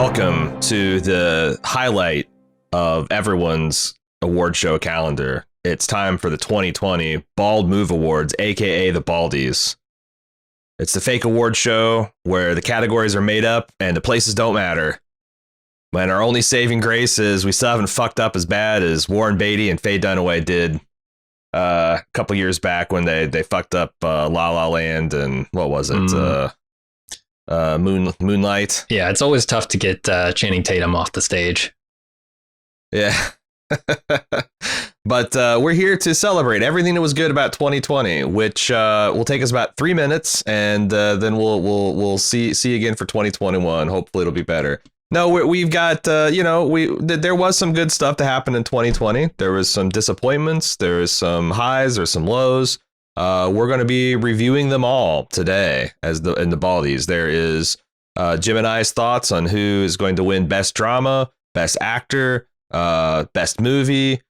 welcome to the highlight of everyone's award show calendar. It's time for the 2020 Bald Move Awards, aka the Baldies. It's the fake award show where the categories are made up and the places don't matter. And our only saving grace is we still haven't fucked up as bad as Warren Beatty and Faye Dunaway did a couple years back when they fucked up La La Land and what was it? Moonlight. Yeah, it's always tough to get Channing Tatum off the stage. Yeah. But we're here to celebrate everything that was good about 2020, which will take us about 3 minutes, and then we'll see you again for 2021. Hopefully it'll be better. No, we've got there was some good stuff to happen in 2020. There was some disappointments. There was some highs. There's some lows. We're going to be reviewing them all today in the Baldies. There is Jim and I's thoughts on who is going to win Best Drama, Best Actor, Best Movie,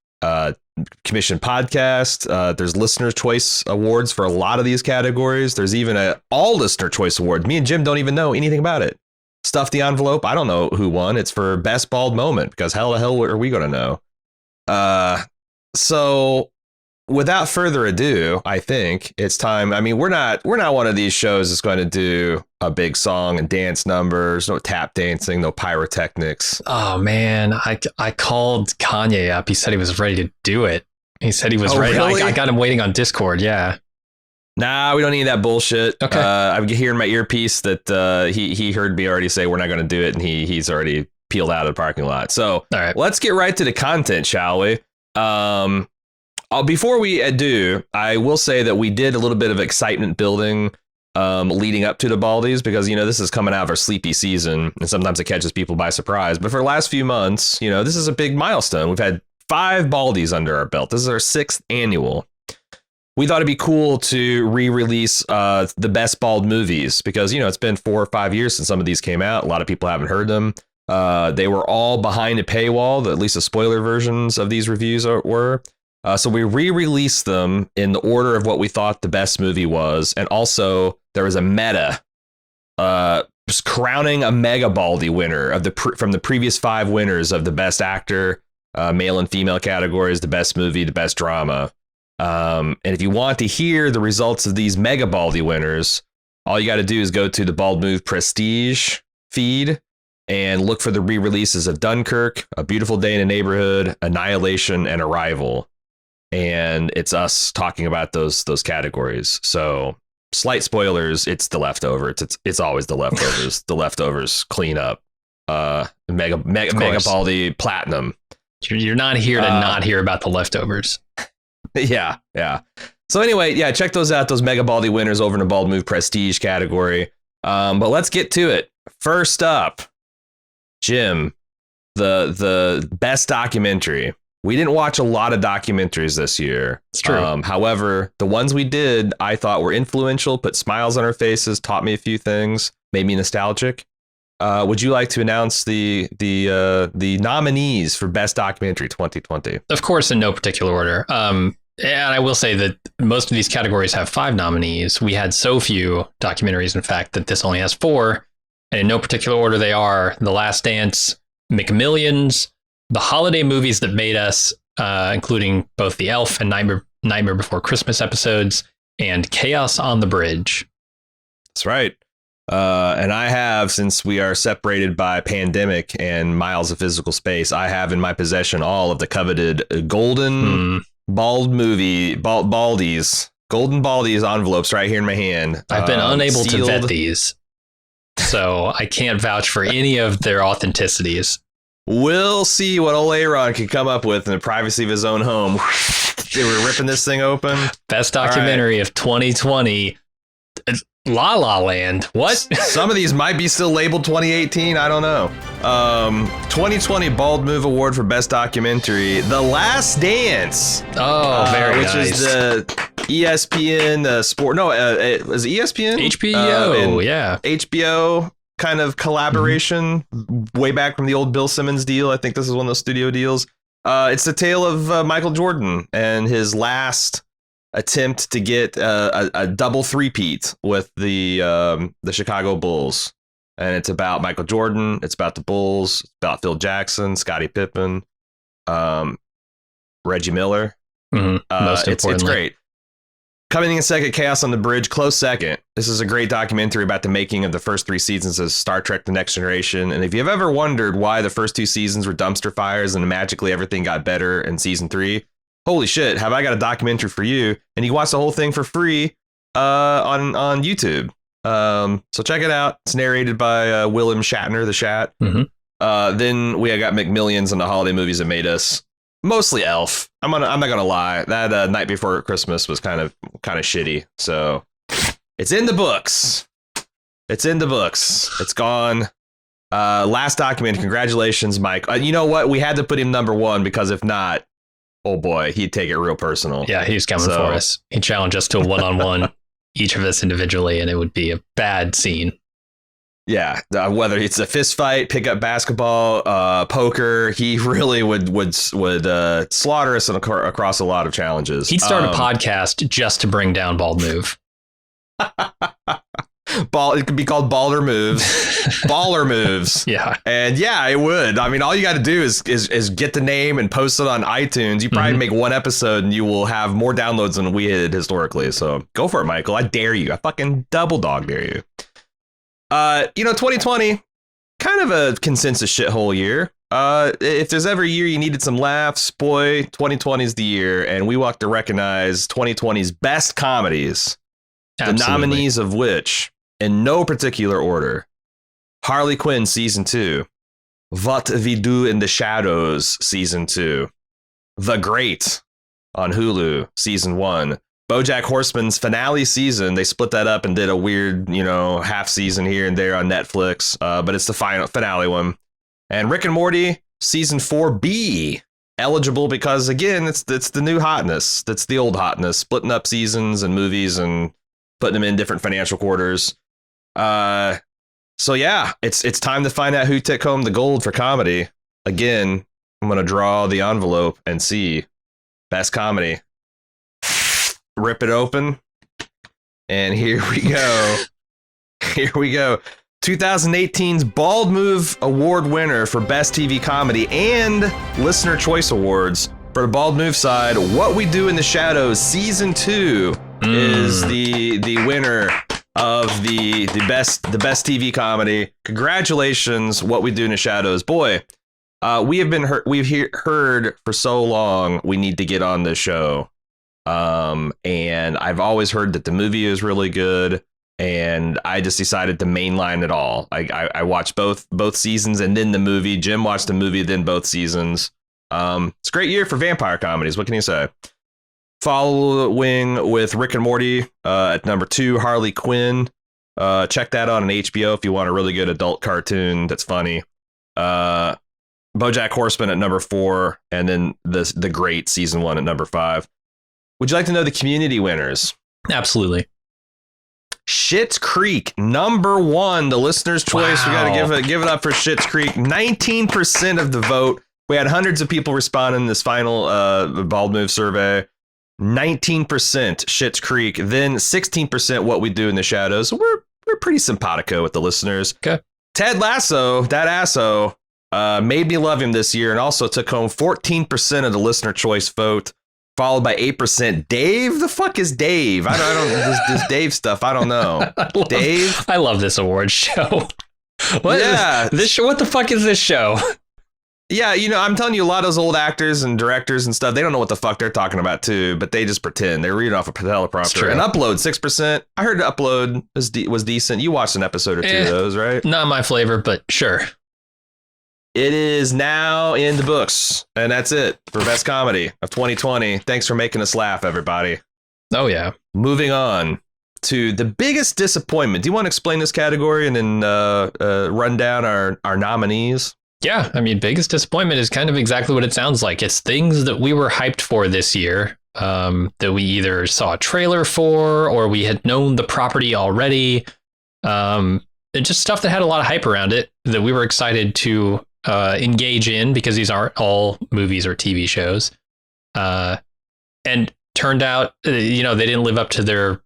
Commission Podcast. There's Listener Choice Awards for a lot of these categories. There's even a All Listener Choice Award. Me and Jim don't even know anything about it. Stuff the envelope. I don't know who won. It's for Best Bald Moment because how the hell are we going to know? So without further ado, I think it's time. I mean, we're not one of these shows that's going to do a big song and dance numbers, no tap dancing, no pyrotechnics. Oh man, I called Kanye up. He said he was ready to do it. He said he was ready. Really? I got him waiting on Discord. Yeah. Nah, we don't need that bullshit. Okay. I'm hearing my earpiece that he heard me already say we're not going to do it, and he's already peeled out of the parking lot. So all right, let's get right to the content, shall we? Before we do, I will say that we did a little bit of excitement building leading up to the Baldies because, this is coming out of our sleepy season and sometimes it catches people by surprise. But for the last few months, this is a big milestone. We've had 5 Baldies under our belt. This is our 6th annual. We thought it'd be cool to re-release the best bald movies because, it's been 4 or 5 years since some of these came out. A lot of people haven't heard them. They were all behind a paywall, at least the spoiler versions of these reviews were. So we re-released them in the order of what we thought the best movie was. And also there was a meta crowning a mega Baldy winner from the previous 5 winners of the best actor, male and female categories, the best movie, the best drama. And if you want to hear the results of these mega Baldy winners, all you got to do is go to the Bald Move Prestige feed and look for the re-releases of Dunkirk, A Beautiful Day in the Neighborhood, Annihilation, and Arrival. And it's us talking about those categories. So slight spoilers, it's the leftover. It's always the leftovers. The leftovers clean up. Mega Baldy Platinum. You're not here to not hear about the leftovers. Yeah. So anyway, check those out. Those Mega Baldy winners over in the Bald Move Prestige category. But let's get to it. First up, Jim, the best documentary. We didn't watch a lot of documentaries this year. It's true. However, the ones we did, I thought were influential, put smiles on our faces, taught me a few things, made me nostalgic. Would you like to announce the nominees for Best Documentary 2020? Of course, in no particular order. And I will say that most of these categories have 5 nominees. We had so few documentaries, in fact, that this only has 4. And in no particular order, they are The Last Dance, McMillions, the holiday movies that made us, including both the Elf and Nightmare Before Christmas episodes, and Chaos on the Bridge. That's right. And I have, since we are separated by pandemic and miles of physical space, I have in my possession all of the coveted golden bald movie Baldies, golden Baldies envelopes right here in my hand. I've been unable sealed. to vet these, so I can't vouch for any of their authenticities. We'll see what old Aaron can come up with in the privacy of his own home. We're ripping this thing open. Best documentary of 2020. La La Land. What? Some of these might be still labeled 2018. I don't know. 2020 Bald Move Award for Best Documentary. The Last Dance. Oh, very which nice. Which is the ESPN sport. No, was it ESPN? HBO. Yeah. HBO kind of collaboration way back from the old Bill Simmons deal. I think this is one of those studio deals. It's the tale of Michael Jordan and his last attempt to get a double three-peat with the Chicago Bulls. and it's about Michael Jordan. It's about the Bulls. It's about Phil Jackson, Scottie Pippen, Reggie Miller. Most It's importantly. great. Coming in second, Chaos on the Bridge, close second. This is a great documentary about the making of the first 3 seasons of Star Trek: The Next Generation. And if you've ever wondered why the first 2 seasons were dumpster fires and magically everything got better in season 3, holy shit, have I got a documentary for you. And you can watch the whole thing for free on YouTube. So check it out. It's narrated by Willem Shatner, the Shat. Then we got McMillions and the holiday movies that made us. Mostly Elf. I'm not gonna lie. That Night Before Christmas was kind of shitty. So it's in the books. It's in the books. It's gone. Last document. Congratulations, Mike. You know what? We had to put him number 1 because if not, oh boy, he'd take it real personal. Yeah, he's coming for us. He'd challenge us to a 1-on-1, each of us individually, and it would be a bad scene. Yeah, whether it's a fist fight, pick up basketball, poker, he really would slaughter us across a lot of challenges. He'd start a podcast just to bring down Bald Move. It could be called Baller Moves, Baller Moves. Yeah, and yeah, it would. I mean, all you got to do is get the name and post it on iTunes. You probably make 1 episode and you will have more downloads than we did historically. So go for it, Michael. I dare you. I fucking double dog dare you. 2020, kind of a consensus shithole year. If there's ever a year you needed some laughs, boy, 2020 is the year. And we want to recognize 2020's best comedies. Absolutely. The nominees of which, in no particular order: Harley Quinn Season 2, What We Do in the Shadows Season 2, The Great on Hulu Season 1, BoJack Horseman's finale season. They split that up and did a weird, half season here and there on Netflix, but it's the finale one. And Rick and Morty Season 4B, eligible because, again, it's the new hotness. That's the old hotness, splitting up seasons and movies and putting them in different financial quarters. So yeah, it's time to find out who took home the gold for comedy. Again, I'm going to draw the envelope and see best comedy. Rip it open. And here we go. Here we go. 2018's Bald Move Award winner for Best TV Comedy and Listener Choice Awards. For the Bald Move side, What We Do in the Shadows Season 2 is the winner of the best TV comedy. Congratulations, What We Do in the Shadows. Boy, we've heard for so long we need to get on this show. And I've always heard that the movie is really good, and I just decided to mainline it all. I watched both seasons and then the movie. Jim watched the movie, then both seasons. It's a great year for vampire comedies. What can you say? Following with Rick and Morty at number 2, Harley Quinn. Check that out on HBO if you want a really good adult cartoon that's funny. BoJack Horseman at number 4, and then the Great Season 1 at number 5. Would you like to know the community winners? Absolutely. Schitt's Creek, number 1, the listener's choice. Wow. We got to give it up for Schitt's Creek. 19% of the vote. We had hundreds of people respond in this final Bald Move survey. 19% Schitt's Creek, then 16% What We Do in the Shadows. We're pretty simpatico with the listeners. Okay. Ted Lasso, that asso, made me love him this year and also took home 14% of the listener choice vote. Followed by 8%. Dave? The fuck is Dave? I don't this Dave stuff. I don't know. Dave? I love this award show. This show? What the fuck is this show? Yeah, I'm telling you, a lot of those old actors and directors and stuff, they don't know what the fuck they're talking about too, but they just pretend. They're reading off a teleprompter. And Upload, 6%. I heard Upload was decent. You watched an episode or two of those, right? Not my flavor, but sure. It is now in the books, and that's it for Best Comedy of 2020. Thanks for making us laugh, everybody. Oh, yeah. Moving on to the biggest disappointment. Do you want to explain this category and then run down our nominees? Yeah, I mean, biggest disappointment is kind of exactly what it sounds like. It's things that we were hyped for this year, that we either saw a trailer for or we had known the property already. It's just stuff that had a lot of hype around it that we were excited to engage in because these aren't all movies or TV shows. And turned out, they didn't live up to the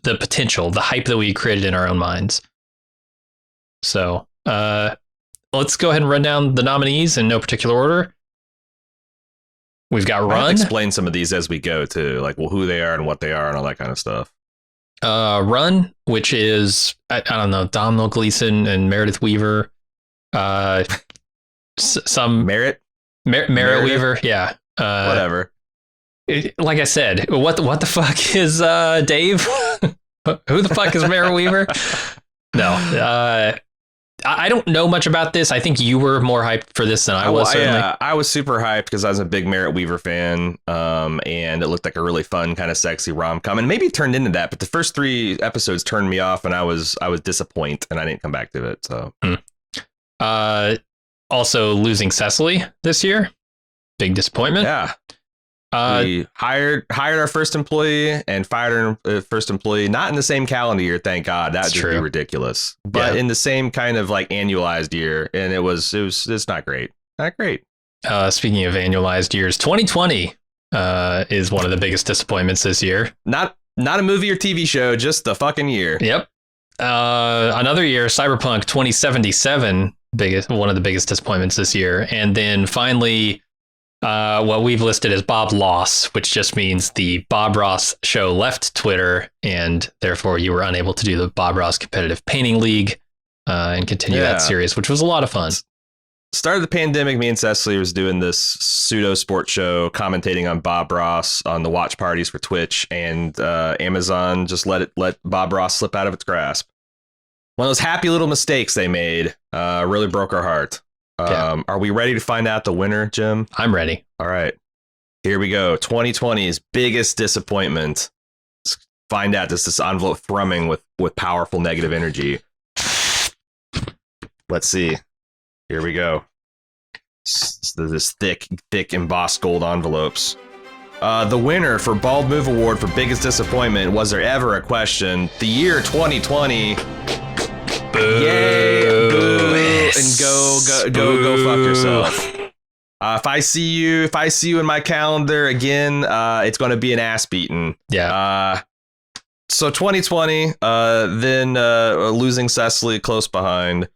potential, the hype that we created in our own minds. So let's go ahead and run down the nominees in no particular order. We've got Run. Explain some of these as we go too, like who they are and what they are and all that kind of stuff. Run, which is I don't know, Domhnall Gleeson and Meredith Weaver. Some Merritt Weaver, yeah. Whatever. Like I said, what the fuck is Dave? Who the fuck is Merritt Weaver? No, I don't know much about this. I think you were more hyped for this than I was. Certainly. Yeah, I was super hyped because I was a big Merritt Weaver fan, and it looked like a really fun, kind of sexy rom-com, and maybe it turned into that. But the first 3 episodes turned me off, and I was disappointed, and I didn't come back to it. So, also losing Cecily this year, big disappointment. Yeah. We hired our first employee and fired our first employee, not in the same calendar year, thank God. That would just be ridiculous. But in the same kind of like annualized year, and it's not great. Not great. Speaking of annualized years, 2020 is one of the biggest disappointments this year. Not a movie or TV show, just the fucking year. Yep. Another year, Cyberpunk 2077, one of the biggest disappointments this year. And then finally, what we've listed as Bob Loss, which just means the Bob Ross show left Twitter, and therefore you were unable to do the Bob Ross Competitive Painting League and continue that series, which was a lot of fun. Start of the pandemic, me and Cecily was doing this pseudo sports show, commentating on Bob Ross on the watch parties for Twitch, and Amazon just let Bob Ross slip out of its grasp. One of those happy little mistakes they made really broke our heart. Are we ready to find out the winner, Jim? I'm ready. All right. Here we go. 2020's biggest disappointment. Let's find out this envelope thrumming with powerful negative energy. Let's see. Here we go. This thick embossed gold envelopes. The winner for Bald Move Award for biggest disappointment, was there ever a question? The year 2020. Boo. Yay, boo, and go fuck yourself. If I see you in my calendar again, it's going to be an ass beating. Yeah. So 2020, then losing Cecily close behind,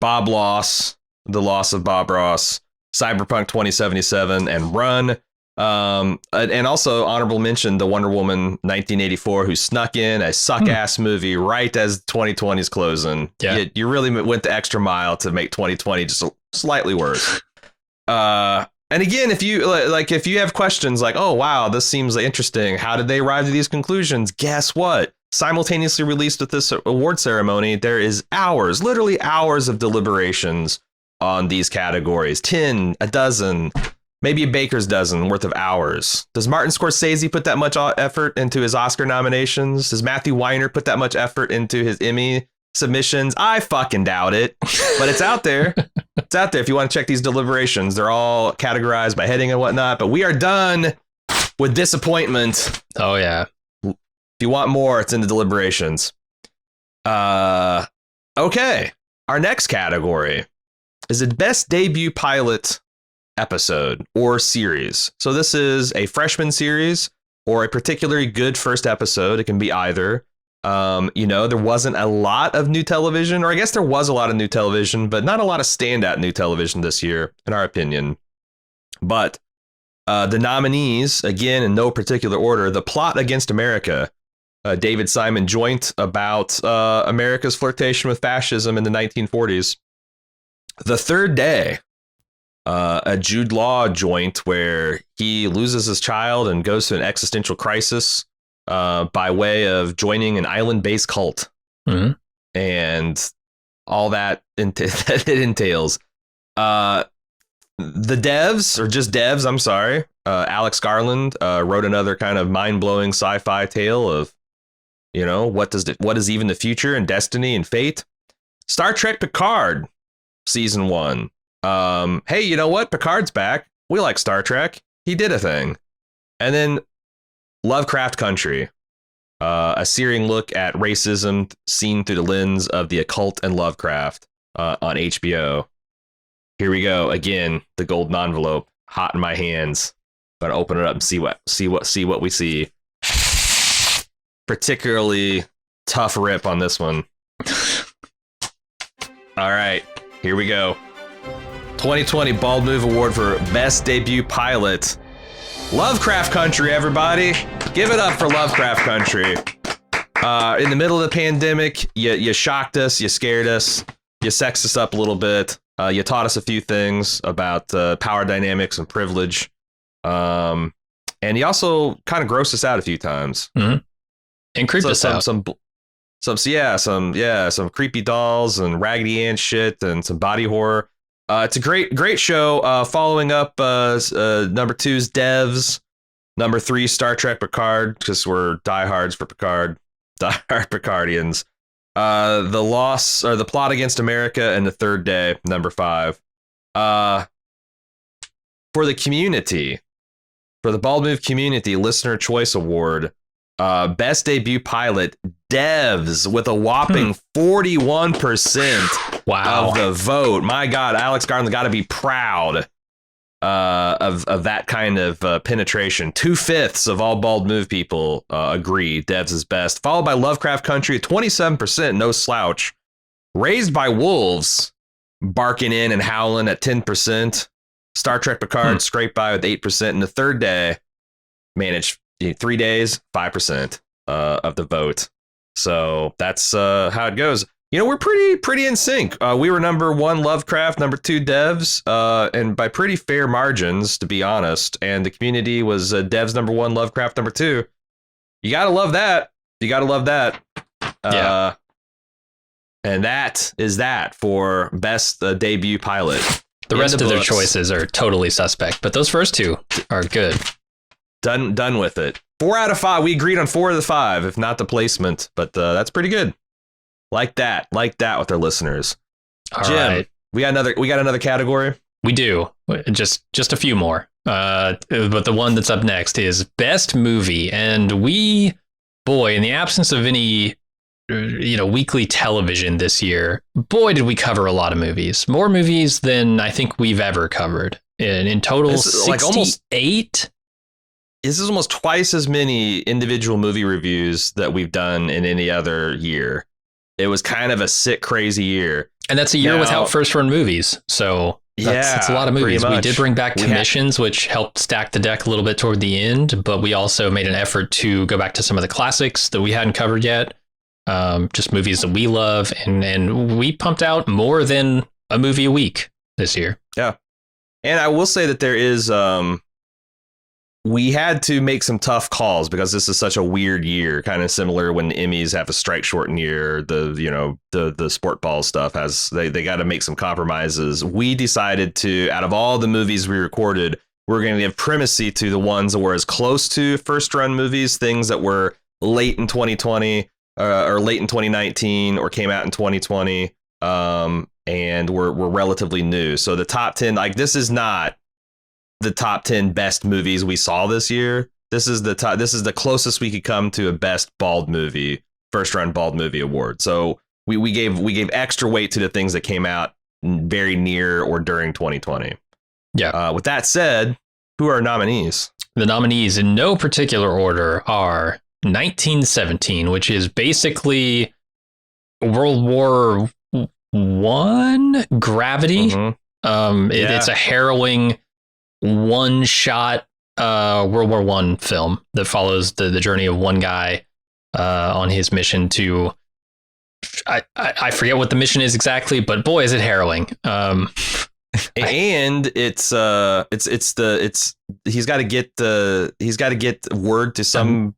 Bob Loss, the loss of Bob Ross, Cyberpunk 2077, and Run. And also honorable mention, the Wonder Woman 1984, who snuck in a suck ass movie right as 2020 is closing. Yeah. You really went the extra mile to make 2020 just slightly worse. And again, if you have questions like, oh wow, this seems interesting, how did they arrive to these conclusions? Guess what? Simultaneously released with this award ceremony, there is literally hours of deliberations on these categories. 10, a dozen. Maybe a baker's dozen worth of hours. Does Martin Scorsese put that much effort into his Oscar nominations? Does Matthew Weiner put that much effort into his Emmy submissions? I fucking doubt it. But it's out there. It's out there if you want to check these deliberations. They're all categorized by heading and whatnot. But we are done with disappointment. Oh, yeah. If you want more, it's in the deliberations. Okay. Our next category is the best debut pilot episode or series. So this is a freshman series or a particularly good first episode. It can be either. There wasn't a lot of new television, or I guess there was a lot of new television, but not a lot of standout new television this year, in our opinion. But the nominees, again, in no particular order, The Plot Against America, David Simon joint about America's flirtation with fascism in the 1940s. The Third Day, a Jude Law joint where he loses his child and goes to an existential crisis by way of joining an island-based cult, and all that it entails. The devs, or just devs, I'm sorry. Alex Garland wrote another kind of mind-blowing sci-fi tale of, what is even the future and destiny and fate. Star Trek Picard, season 1. Hey, you know what? Picard's back. We like Star Trek. He did a thing. And then Lovecraft Country, a searing look at racism seen through the lens of the occult and Lovecraft on HBO. Here we go again. The golden envelope, hot in my hands. Gonna open it up and see what we see. Particularly tough rip on this one. All right, here we go. 2020 Bald Move Award for Best Debut Pilot. Lovecraft Country, everybody. Give it up for Lovecraft Country. In the middle of the pandemic, you shocked us, you scared us, you sexed us up a little bit. You taught us a few things about power dynamics and privilege. And you also kind of grossed us out a few times. Mm-hmm. And creeped us out. Some creepy dolls and Raggedy Ann shit and some body horror. It's a great show. Following up number 2's Devs, number 3 Star Trek Picard, because we're diehards for Picard, diehard Picardians. The Plot Against America, and The Third Day, number 5. For the community, for the Bald Move Community Listener Choice Award, Best Debut Pilot, Devs, with a whopping 41% of the vote. My God, Alex Garland got to be proud of that kind of penetration. 2/5 of all Bald Move people agree Devs is best, followed by Lovecraft Country at 27%, no slouch. Raised by Wolves, barking in and howling at 10%. Star Trek Picard scraped by with 8%, and The Third Day managed 3 days, 5% of the vote. So that's how it goes. You know, we're pretty in sync. We were number 1 Lovecraft, number 2 Devs, and by pretty fair margins, to be honest. And the community was Devs number 1, Lovecraft number 2. You gotta love that. Yeah. And that is that for best debut pilot. The rest of their choices are totally suspect, but those first 2 are good. Done with it. 4 out of 5. We agreed on 4 of the 5, if not the placement, but that's pretty good. Like that with our listeners. All Jim, right. we got another category. We do. Just a few more. But the one that's up next is Best Movie, and in the absence of any weekly television this year, boy, did we cover a lot of movies. More movies than I think we've ever covered. In total, 68. This is almost twice as many individual movie reviews that we've done in any other year. It was kind of a sick, crazy year. And that's a year without first run movies. So that's a lot of movies. We did bring back commissions, which helped stack the deck a little bit toward the end. But we also made an effort to go back to some of the classics that we hadn't covered yet. Just movies that we love. And we pumped out more than a movie a week this year. Yeah. And I will say that there is... we had to make some tough calls because this is such a weird year, kind of similar when the Emmys have a strike shortened year. The sport ball stuff they got to make some compromises. We decided to, out of all the movies we recorded, we're going to give primacy to the ones that were as close to first run movies, things that were late in 2020 or late in 2019 or came out in 2020 and were relatively new. So the top 10, like this is not the top 10 best movies we saw this year. This is the closest we could come to a best bald movie, first run bald movie award. So we gave extra weight to the things that came out very near or during 2020. Yeah. With that said, who are our nominees? The nominees in no particular order are 1917, which is basically World War I, Gravity. Mm-hmm. It's a harrowing one-shot World War I film that follows the journey of one guy on his mission to... I forget what the mission is exactly, but boy, is it harrowing. And it's he's got to get word to some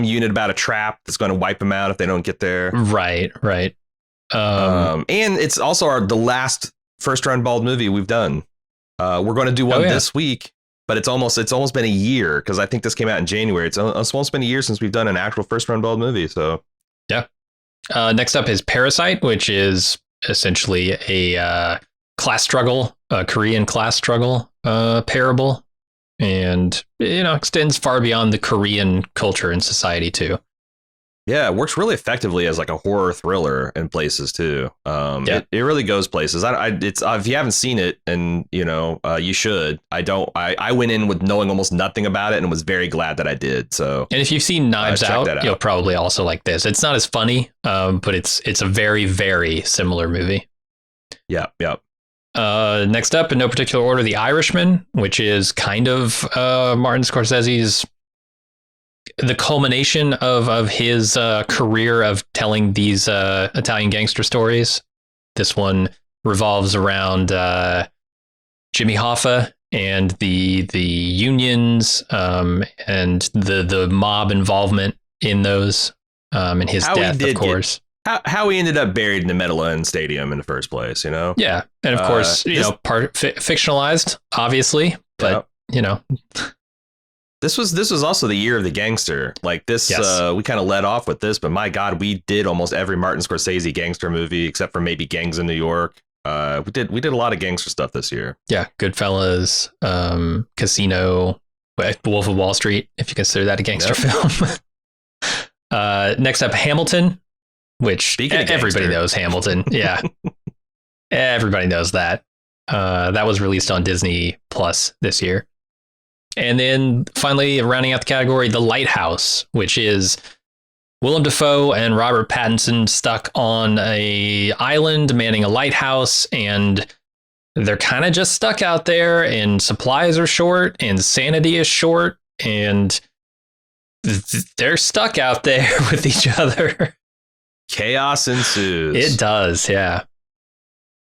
unit about a trap that's going to wipe him out if they don't get there. Right. And it's also the last first run bald movie we've done. We're going to do one this week, but it's almost been a year because I think this came out in January. It's almost been a year since we've done an actual first run bald movie. So yeah. Next up is Parasite, which is essentially a class struggle, a Korean class struggle parable, and extends far beyond the Korean culture and society too. Yeah, it works really effectively as like a horror thriller in places too. It really goes places. It's if you haven't seen it, and you should. I went in with knowing almost nothing about it and was very glad that I did. So, and if you've seen Knives Out, you'll probably also like this. It's not as funny, but it's a very, very similar movie. Yep. Yep. Next up, in no particular order, The Irishman, which is kind of Martin Scorsese's the culmination of his career of telling these Italian gangster stories. This one revolves around Jimmy Hoffa and the unions and the mob involvement in those and his death, of course. How he ended up buried in the Medellin Stadium in the first place, you know? Yeah, and of course, part fictionalized, obviously, but This was also the year of the gangster. Like this, yes. We kind of led off with this, but my God, we did almost every Martin Scorsese gangster movie except for maybe Gangs in New York. We did a lot of gangster stuff this year. Yeah, Goodfellas, Casino, Wolf of Wall Street, if you consider that a gangster film. Next up, Hamilton, which everybody knows Hamilton. Yeah, everybody knows that. That was released on Disney Plus this year. And then finally, rounding out the category, The Lighthouse, which is Willem Dafoe and Robert Pattinson stuck on a island manning a lighthouse, and they're kind of just stuck out there, and supplies are short, and sanity is short, and they're stuck out there with each other. Chaos ensues. It does, yeah.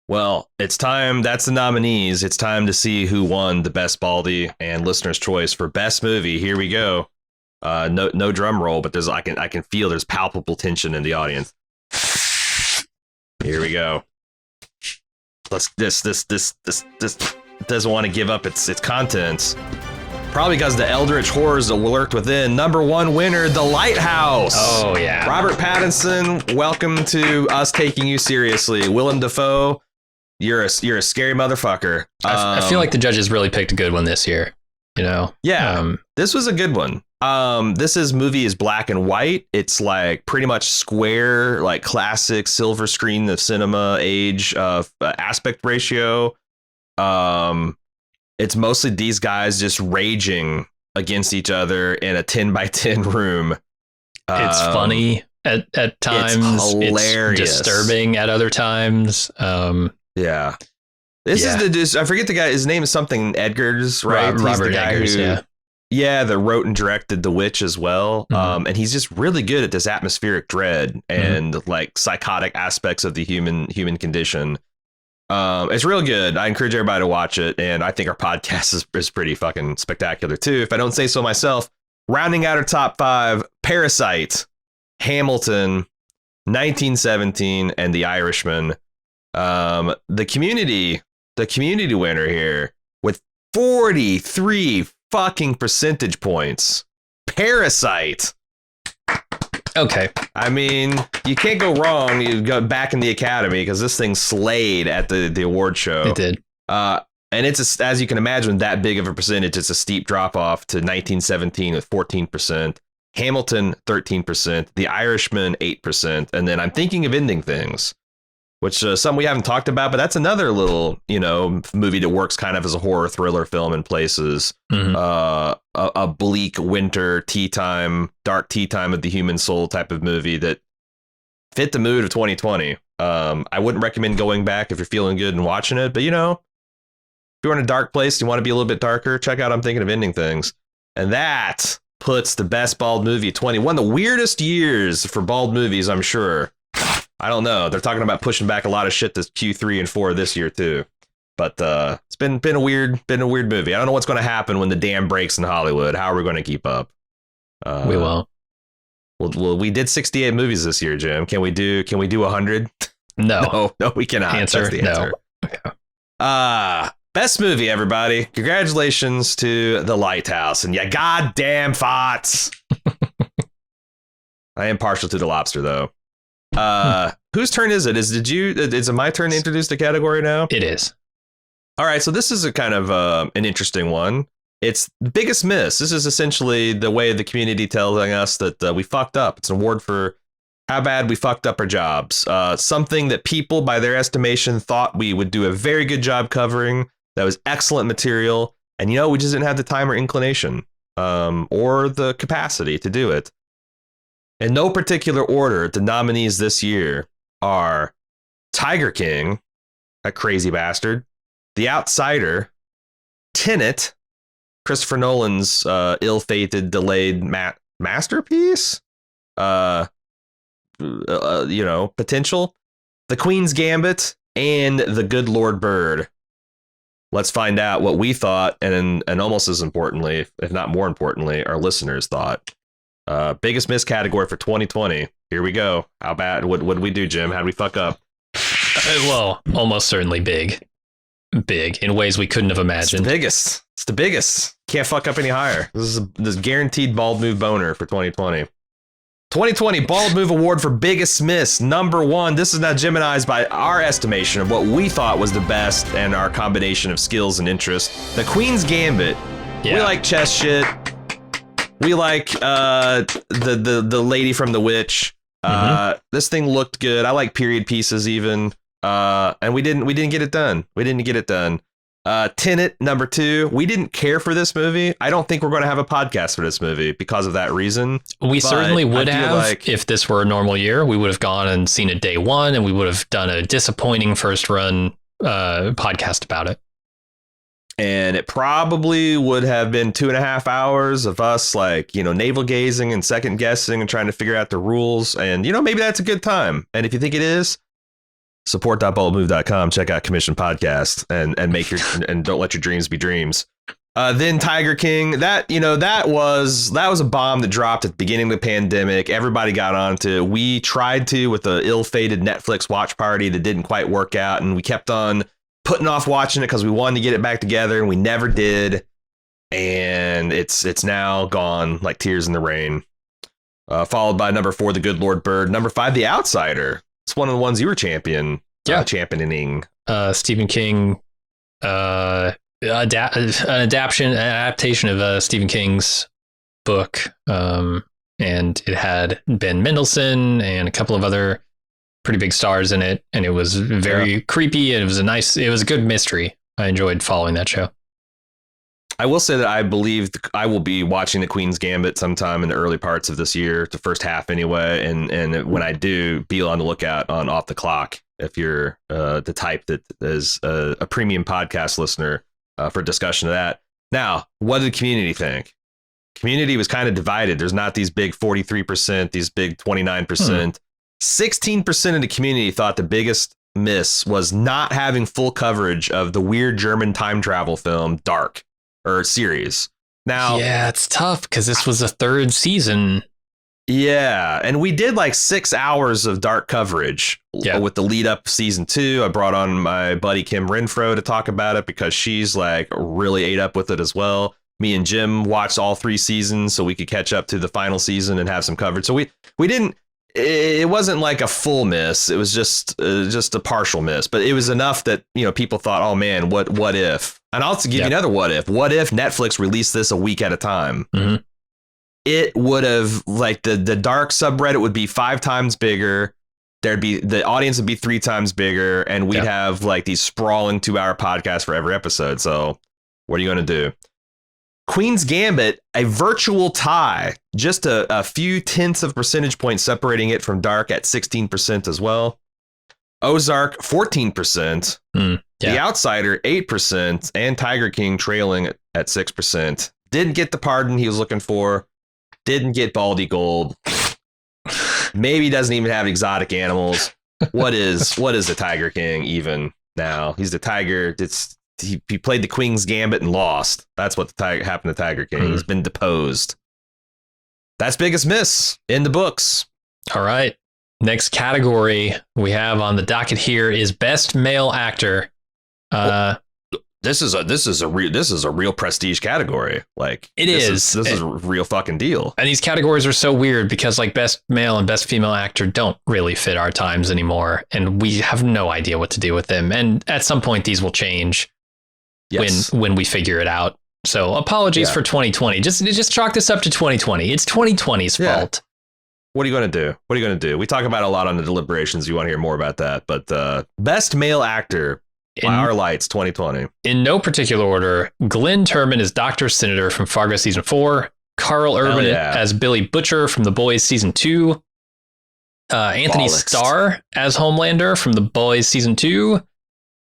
Well, it's time. That's the nominees. It's time to see who won the best Baldy and listener's choice for best movie. Here we go. No drum roll, but I can feel there's palpable tension in the audience. Here we go. This doesn't want to give up its contents. Probably because the eldritch horrors that lurked within. Number one winner, The Lighthouse. Oh yeah. Robert Pattinson, welcome to us taking you seriously. Willem Dafoe, you're a scary motherfucker. I feel like the judges really picked a good one this year. You know? Yeah. This was a good one. This movie is black and white. It's like pretty much square, like classic silver screen of cinema age aspect ratio. It's mostly these guys just raging against each other in a 10 by 10 room. It's funny at times. It's hilarious. It's disturbing at other times. Yeah. This is I forget the guy. His name is something Edgars, right? Robert Eggers, yeah. Yeah, that wrote and directed The Witch as well. Mm-hmm. And he's just really good at this atmospheric dread and like psychotic aspects of the human condition. It's real good. I encourage everybody to watch it. And I think our podcast is pretty fucking spectacular too, if I don't say so myself. Rounding out our top five, Parasite, Hamilton, 1917, and The Irishman. The community winner here with 43 fucking percentage points. Parasite. Okay. I mean, you can't go wrong. You go back in the Academy because this thing slayed at the award show. It did. And it's, as you can imagine, that big of a percentage. It's a steep drop off to 1917 with 14%. Hamilton, 13%. The Irishman, 8%. And then I'm thinking of Ending Things, which some we haven't talked about, but that's another little, movie that works kind of as a horror thriller film in places. Mm-hmm. A bleak winter tea time, dark tea time of the human soul type of movie that fit the mood of 2020. I wouldn't recommend going back if you're feeling good and watching it, but if you're in a dark place, you want to be a little bit darker, check out I'm Thinking of Ending Things. And that puts the best bald movie 21, the weirdest years for bald movies, I'm sure. I don't know. They're talking about pushing back a lot of shit to Q3 and 4 this year too. But it's been a weird movie. I don't know what's going to happen when the dam breaks in Hollywood. How are we going to keep up? We won't. Well, we did 68 movies this year, Jim. Can we do 100? No, we cannot. Answer, That's the answer. No. Best movie, everybody. Congratulations to The Lighthouse and ya goddamn farts. I am partial to The Lobster though. Whose turn is it? Is it my turn to introduce the category now? It is. All right, so this is a kind of an interesting one. It's the biggest miss. This is essentially the way the community telling us that we fucked up. It's an award for how bad we fucked up our jobs. Something that people, by their estimation, thought we would do a very good job covering. That was excellent material. And, we just didn't have the time or inclination or the capacity to do it. In no particular order, the nominees this year are Tiger King, that crazy bastard. The Outsider, Tenet, Christopher Nolan's ill-fated, delayed masterpiece. Potential. The Queen's Gambit and The Good Lord Bird. Let's find out what we thought, and almost as importantly, if not more importantly, our listeners thought. Biggest miss category for 2020. Here we go. How bad? What did we do, Jim? How did we fuck up? Well, almost certainly big in ways we couldn't have imagined. It's the biggest. Can't fuck up any higher. This is guaranteed bald move boner for 2020. 2020 Bald Move Award for Biggest Miss. Number 1. This is now Jim and I's by our estimation of what we thought was the best and our combination of skills and interests. The Queen's Gambit. Yeah. We like chess shit. We like the lady from The Witch. This thing looked good. I like period pieces even. And we didn't get it done. Tenet, number 2. We didn't care for this movie. I don't think we're going to have a podcast for this movie because of that reason. We certainly would have if this were a normal year. We would have gone and seen it day one, and we would have done a disappointing first run podcast about it. And it probably would have been 2.5 hours of us navel gazing and second guessing and trying to figure out the rules. And, maybe that's a good time. And if you think it is, support.baldmove.com. Check out Commission Podcast and make your and don't let your dreams be dreams. Then Tiger King. That was a bomb that dropped at the beginning of the pandemic. Everybody got onto. We tried to with the ill-fated Netflix watch party that didn't quite work out, and we kept on putting off watching it because we wanted to get it back together, and we never did. And it's now gone like tears in the rain. Followed by number 4, The Good Lord Bird. Number 5, The Outsider. It's one of the ones you were championing. Stephen King, adaptation of Stephen King's book, and it had Ben Mendelsohn and a couple of other pretty big stars in it, and it was very creepy, and it was a good mystery. I enjoyed following that show. I will say that I believe I will be watching The Queen's Gambit sometime in the early parts of this year, the first half anyway. And when I do, be on the lookout on Off the Clock if you're the type that is a premium podcast listener for discussion of that. Now, what did Community think? Community was kind of divided. There's not these big 43%, these big 29%. 16% of the community thought the biggest miss was not having full coverage of the weird German time travel film Dark. Or series. Now, yeah, it's tough because this was the 3rd season. Yeah, and we did 6 hours of Dark coverage with the lead up season 2. I brought on my buddy Kim Renfro to talk about it because she's really ate up with it as well. Me and Jim watched all 3 seasons so we could catch up to the final season and have some coverage. So we didn't. It wasn't like a full miss. It was just a partial miss, but it was enough that people thought, oh man, what if? And I'll give you another what if. What if Netflix released this a week at a time? Mm-hmm. It would have the Dark subreddit would be 5 times bigger. The audience would be 3 times bigger, and we'd have these sprawling 2-hour podcasts for every episode. So what are you going to do? Queen's Gambit, a virtual tie, just a few tenths of percentage points separating it from Dark at 16% as well. Ozark, 14%. The Outsider, 8%. And Tiger King trailing at 6%. Didn't get the pardon he was looking for. Didn't get Baldy Gold. Maybe doesn't even have exotic animals. What is the Tiger King even now? He's the Tiger. He played the Queen's Gambit and lost. That's what happened to Tiger King. He's been deposed. That's biggest miss in the books. All right. Next category we have on the docket here is Best Male Actor. This is a real prestige category. This is a real fucking deal. And these categories are so weird because Best Male and Best Female Actor don't really fit our times anymore, and we have no idea what to do with them. And at some point these will change. Yes. When we figure it out. So apologies for 2020. Just chalk this up to 2020. It's 2020's fault. What are you going to do? We talk about it a lot on the deliberations. You want to hear more about that. But Best Male Actor by our lights 2020. In no particular order, Glenn Turman as Dr. Senator from Fargo Season 4. Carl Urban as Billy Butcher from The Boys Season 2. Anthony Starr as Homelander from The Boys Season 2.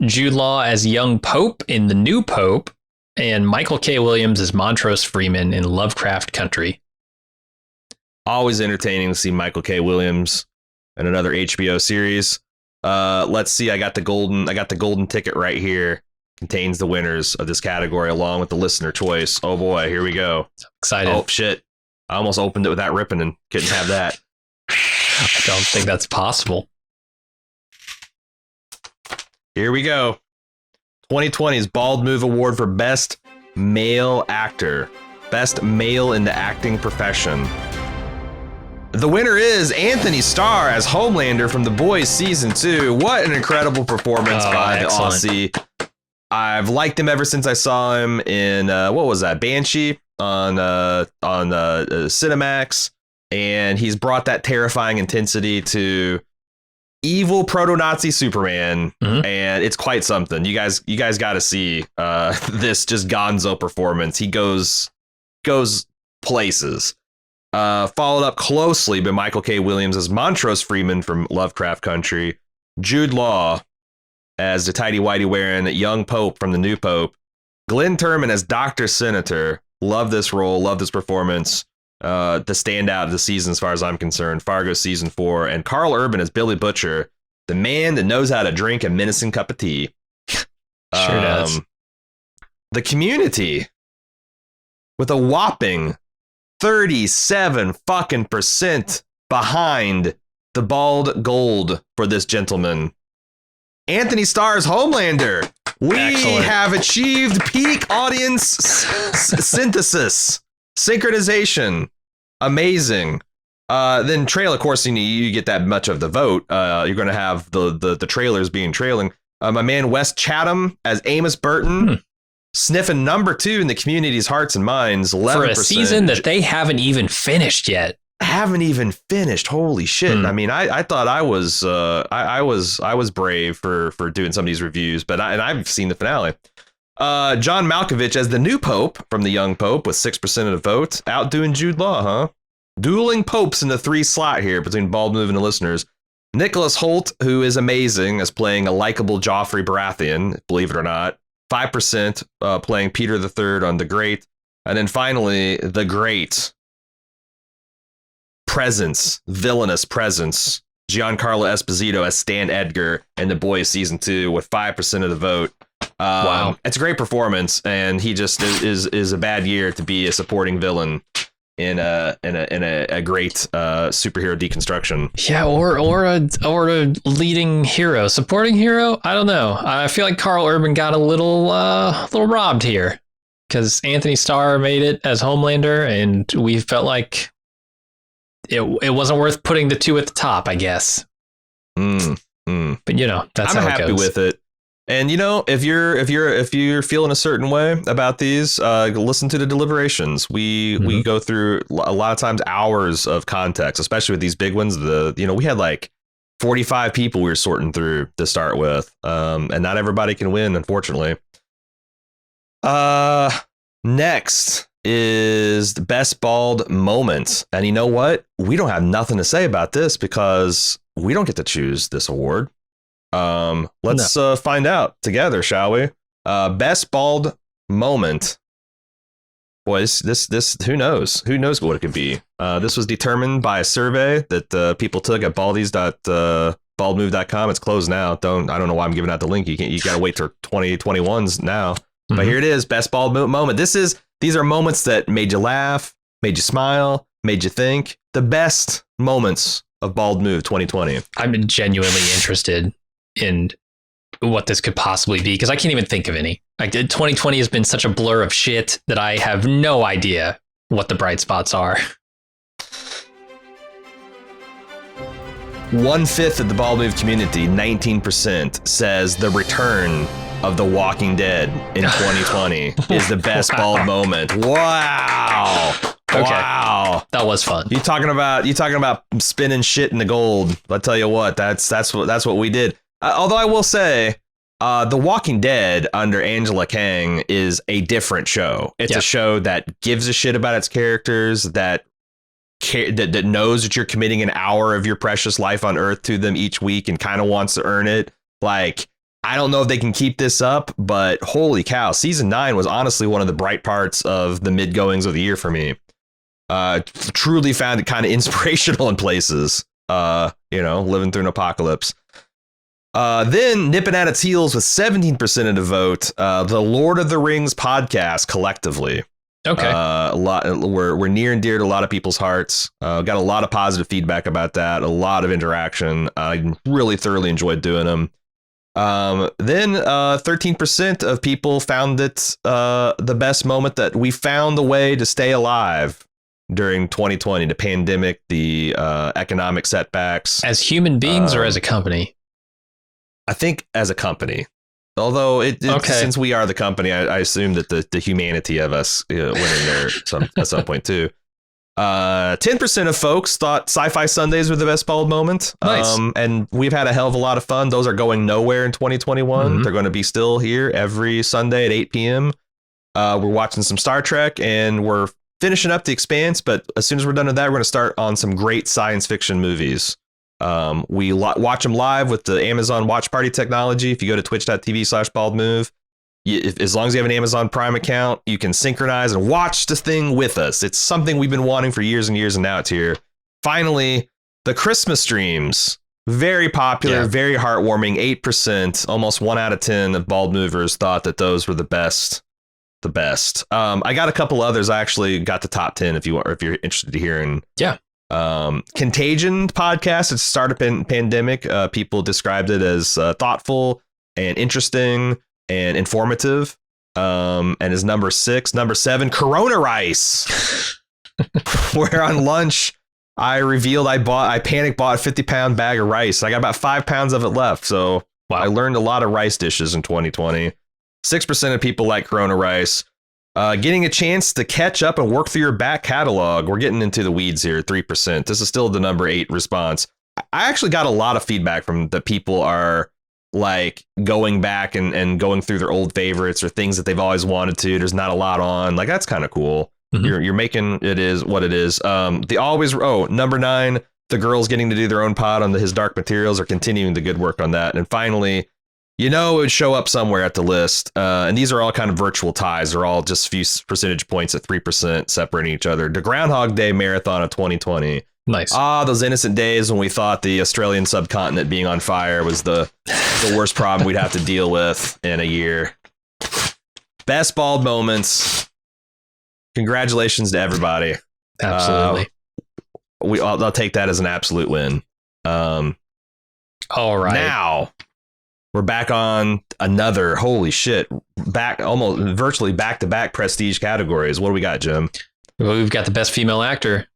Jude Law as young Pope in The New Pope, and Michael K. Williams as Montrose Freeman in Lovecraft Country. Always entertaining to see Michael K. Williams in another HBO series. Let's see. I got the golden ticket right here. Contains the winners of this category along with the listener choice. Oh boy, here we go. Excited. Oh shit. I almost opened it without ripping and couldn't have that. I don't think that's possible. Here we go. 2020's Bald Move Award for Best Male Actor. Best Male in the Acting Profession. The winner is Anthony Starr as Homelander from The Boys Season 2. What an incredible performance by the Aussie. I've liked him ever since I saw him in, what was that, Banshee on Cinemax. And he's brought that terrifying intensity to evil proto-Nazi Superman, and it's quite something. You guys got to see this just gonzo performance. He goes places. Followed up closely by Michael K. Williams as Montrose Freeman from Lovecraft Country, Jude Law as the tidy whitey wearing young Pope from The New Pope, Glenn Turman as Dr. Senator. Love this role, love this performance. The standout of the season as far as I'm concerned, Fargo season 4, and Carl Urban as Billy Butcher, the man that knows how to drink a menacing cup of tea. Sure does. The Community with a whopping 37 fucking percent behind the bald gold for this gentleman. Anthony Starr's Homelander. We have achieved peak audience synthesis. Synchronization. Amazing. Then trail, of course, you get that much of the vote. You're going to have the trailers being trailing. My man Wes Chatham as Amos Burton, sniffing number 2 in the Community's hearts and minds. 11%. For a season that they haven't even finished yet. Haven't even finished. Holy shit. I mean, I thought I was brave for doing some of these reviews, but I've seen the finale. John Malkovich as the new Pope from the young Pope with 6% of the vote, outdoing Jude Law, huh? Dueling popes in the 3 slot here between Bald Move and the listeners. Nicholas Hoult, who is amazing as playing a likable Joffrey Baratheon, believe it or not. 5% playing Peter III on The Great. And then finally, the Great presence, villainous presence, Giancarlo Esposito as Stan Edgar in The Boys Season 2 with 5% of the vote. Wow. It's a great performance, and he just is a bad year to be a supporting villain in a great superhero deconstruction. Yeah, or a leading hero, supporting hero. I don't know. I feel like Carl Urban got a little robbed here because Anthony Starr made it as Homelander, and we felt like it wasn't worth putting the 2 at the top, I guess. But that's I'm how happy it goes. with it. And if you're feeling a certain way about these, listen to the deliberations. We go through a lot of times hours of context, especially with these big ones. We had like 45 people we were sorting through to start with, and not everybody can win, unfortunately. Next is the best bald moment, and you know what? We don't have nothing to say about this because we don't get to choose this award. Let's find out together, shall we? Best bald moment. Boy, this who knows? Who knows what it could be? This was determined by a survey that people took at baldies.baldmove.com. It's closed now. I don't know why I'm giving out the link. You got to wait till 2021's now. But here it is, best bald moment. These are moments that made you laugh, made you smile, made you think. The best moments of Bald Move 2020. I'm genuinely interested in what this could possibly be because I can't even think of any. Like 2020 has been such a blur of shit that I have no idea what the bright spots are. 1/5 of the Bald Move community, 19%, says the return of The Walking Dead in 2020 is the best bald moment. Wow. Okay. Wow. That was fun. You talking about spinning shit in the gold. I'll tell you what, that's what we did. Although I will say, The Walking Dead under Angela Kang is a different show. It's a show that gives a shit about its characters, that knows that you're committing an hour of your precious life on Earth to them each week and kind of wants to earn it. Like, I don't know if they can keep this up, but holy cow, season 9 was honestly one of the bright parts of the mid goings of the year for me. Truly found it kind of inspirational in places. Living through an apocalypse. Then nipping at its heels with 17% of the vote, the Lord of the Rings podcast collectively. Okay. We're near and dear to a lot of people's hearts. Got a lot of positive feedback about that. A lot of interaction. I really thoroughly enjoyed doing them. Then 13% of people found it the best moment that we found the way to stay alive during 2020, the pandemic, the economic setbacks. As human beings or as a company? I think as a company. Although since we are the company, I assume that the humanity of us went in there at some point too. 10% of folks thought Sci-Fi Sundays were the best bald moment. Nice. And we've had a hell of a lot of fun. Those are going nowhere in 2021. Mm-hmm. They're going to be still here every Sunday at 8 p.m. We're watching some Star Trek and we're finishing up The Expanse. But as soon as we're done with that, we're going to start on some great science fiction movies. We watch them live with the Amazon Watch Party technology. If you go to twitch.tv/baldmove, as long as you have an Amazon Prime account, you can synchronize and watch the thing with us. It's something we've been wanting for years and years, and now it's here. Finally, the Christmas streams. Very popular, very heartwarming. 8%, almost 1 out of 10 of bald movers thought that those were the best. I got a couple others. I actually got the top 10 if you're interested to hear. Yeah. Contagion podcast. It's started in pandemic. People described it as thoughtful and interesting and informative. And is number 6. Number 7, Corona rice. Where on lunch I revealed I panic bought a 50-pound bag of rice. I got about 5 pounds of it left. So wow. I learned a lot of rice dishes in 2020. 6% of people like Corona rice. Getting a chance to catch up and work through your back catalog. We're getting into the weeds here. 3%. This is still the number 8 response. I actually got a lot of feedback from the people are like going back and going through their old favorites or things that they've always wanted to. There's not a lot on. Like, that's kind of cool. Mm-hmm. You're making it is what it is. Number 9, the girls getting to do their own pod on his Dark Materials are continuing the good work on that. And finally, it would show up somewhere at the list. And these are all kind of virtual ties. They're all just a few percentage points at 3% separating each other. The Groundhog Day marathon of 2020. Nice. Those innocent days when we thought the Australian subcontinent being on fire was the worst problem we'd have to deal with in a year. Best bald moments. Congratulations to everybody. Absolutely. I'll take that as an absolute win. All right. Now we're back on another, holy shit, almost virtually back-to-back prestige categories. What do we got, Jim? Well, we've got the best female actor.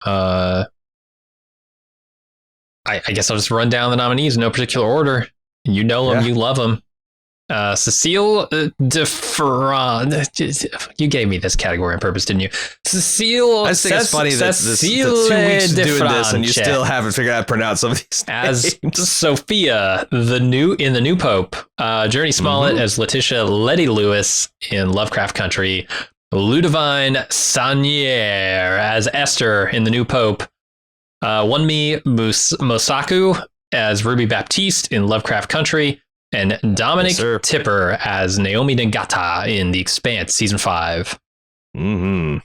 I guess I'll just run down the nominees in no particular order. You know them, you love them. Cecile DeFran. You gave me this category on purpose, didn't you? Cecile. I just think it's funny that the 2 weeks doing this and you still haven't figured out how to pronounce some of these as names. Sophia, the new Pope. Journey Smollett as Letitia Letty Lewis in Lovecraft Country. Ludivine Sagnier as Esther in The New Pope. Wunmi Mosaku as Ruby Baptiste in Lovecraft Country. And Dominic Tipper as Naomi Nagata in The Expanse, Season 5. Mm-hmm.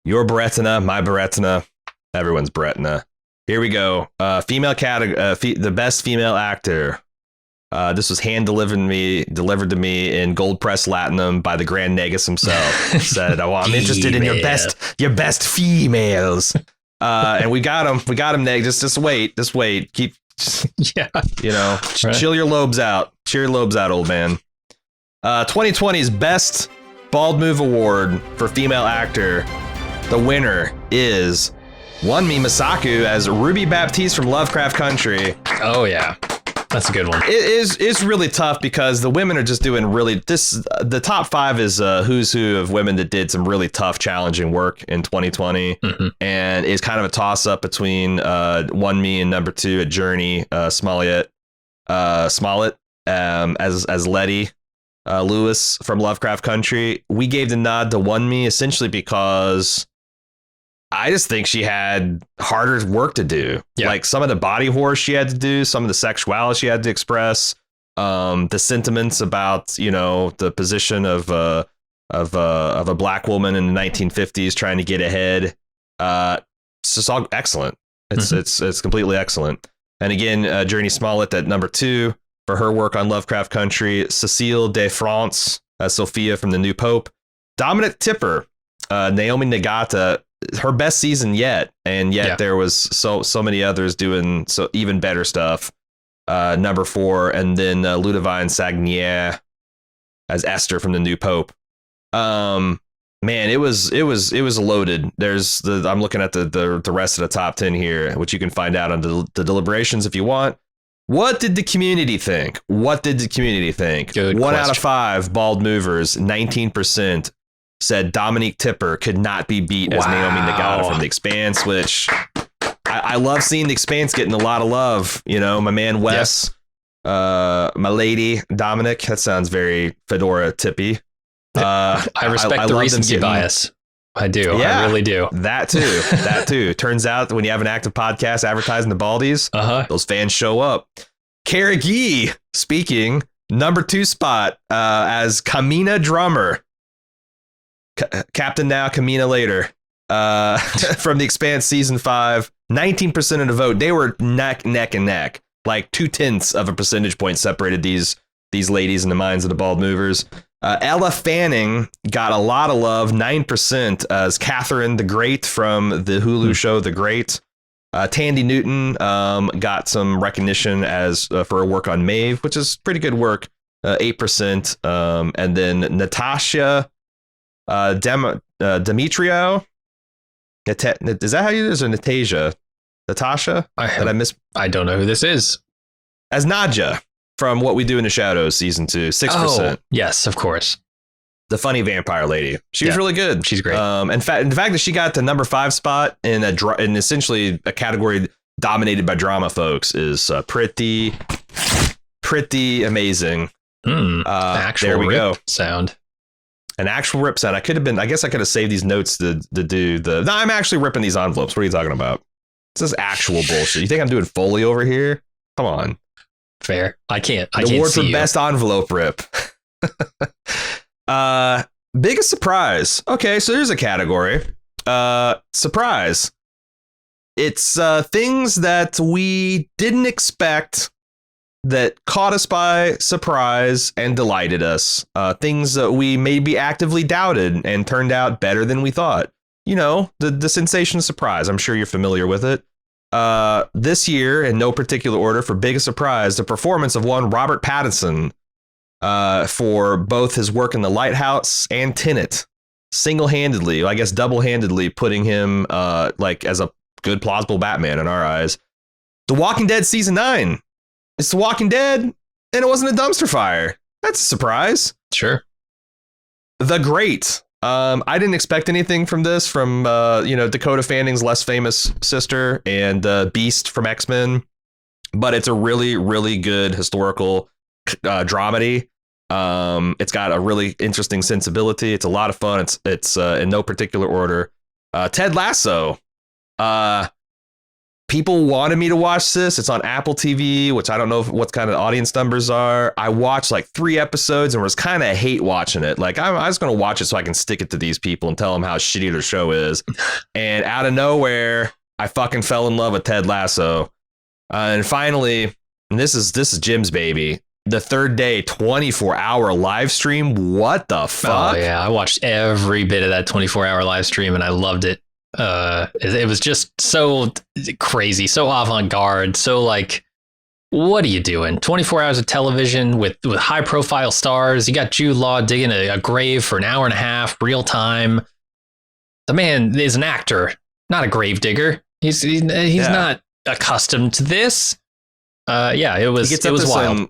Your Beretina, my Beretina, everyone's Beretina. Here we go. Female category, the best female actor. This was delivered to me in gold press latinum by the Grand Negus himself. Said, I'm interested in your best females. And we got him, Neg. Just wait. Keep. Chill your lobes out. Cheer your lobes out, old man. 2020's Best Bald Move Award for Female Actor. The winner is Wunmi Mosaku as Ruby Baptiste from Lovecraft Country. Oh, yeah. That's a good one. It's really tough because the women are just doing the top 5 is who's who of women that did some really tough, challenging work in 2020. Mm-hmm. And it's kind of a toss up between Wunmi and number 2 at Journey, Smollett as Letty Lewis from Lovecraft Country. We gave the nod to Wunmi essentially because I just think she had harder work to do. Yeah. Like some of the body horror she had to do, some of the sexuality she had to express. The sentiments about, you know, the position of a black woman in the 1950s trying to get ahead. It's just all excellent. It's completely excellent. And again, Journey Smollett at number 2 for her work on Lovecraft Country. Cécile de France as Sophia from The New Pope. Dominic Tipper, Naomi Nagata, her best season yet, and yet there was so many others doing so even better stuff. Number 4, and then Ludivine Sagnier as Esther from The New Pope. Man, it was loaded. I'm looking at the rest of the top 10 here, which you can find out on the deliberations if you want. What did the community think? Good 1 question. Out of 5 bald movers, 19% said Dominique Tipper could not be beat as Naomi Nagata from The Expanse, which I love seeing The Expanse getting a lot of love. You know, my man Wes, my lady Dominic. That sounds very Fedora tippy. I respect the recency bias. I do. I really do. That too. Turns out that when you have an active podcast advertising the Baldies, those fans show up. Cara Gee, speaking, number 2 spot as Kamina Drummer. Captain now, Kamina later. From The Expanse season 5, 19% of the vote. They were neck and neck. Like 0.2 of a percentage point separated these ladies in the minds of the bald movers. Ella Fanning got a lot of love, 9%, as Catherine the Great from the Hulu show The Great. Tandy Newton got some recognition as for her work on Maeve, which is pretty good work, 8%. And then Natasha Demetrio. Is that how you use it? Or Natasha? Natasha? I don't know who this is. As Nadja from What We Do in the Shadows season 2, 6%. Oh, yes, of course. The funny vampire lady. She was really good. She's great. In fact, the fact that she got the number 5 spot in essentially a category dominated by drama folks is pretty amazing. Actual there we go. Sound. An actual rip sound. I guess I could have saved these notes to do the. No, I'm actually ripping these envelopes. What are you talking about? This is actual bullshit. You think I'm doing Foley over here? Come on. Fair. I can't award see for you. best envelope rip. Biggest surprise. Okay, so there's a category. Surprise. It's things that we didn't expect that caught us by surprise and delighted us. Things that we maybe actively doubted and turned out better than we thought. You know, the sensation of surprise. I'm sure you're familiar with it. This year, in no particular order, for biggest surprise, the performance of one Robert Pattinson for both his work in The Lighthouse and Tenet, single-handedly, I guess double-handedly, putting him like as a good plausible Batman in our eyes. The Walking Dead season 9. It's The Walking Dead, and it wasn't a dumpster fire. That's a surprise. Sure. The Great. I didn't expect anything from this, from Dakota Fanning's less famous sister and Beast from X-Men, but it's a really, really good historical dramedy. It's got a really interesting sensibility. It's a lot of fun. It's in no particular order. Ted Lasso. People wanted me to watch this. It's on Apple TV, which I don't know what kind of audience numbers are. I watched like 3 episodes and was kind of hate watching it. Like I was going to watch it so I can stick it to these people and tell them how shitty their show is. And out of nowhere, I fucking fell in love with Ted Lasso. And finally, and this is Jim's baby, the third day 24-hour live stream. What the fuck? Oh yeah, I watched every bit of that 24-hour live stream and I loved it. It was just so crazy, so avant-garde, so like, what are you doing? 24 hours of television with high profile stars. You got Jude Law digging a grave for an hour and a half, real time. The man is an actor, not a grave digger. He's not accustomed to this. It was wild.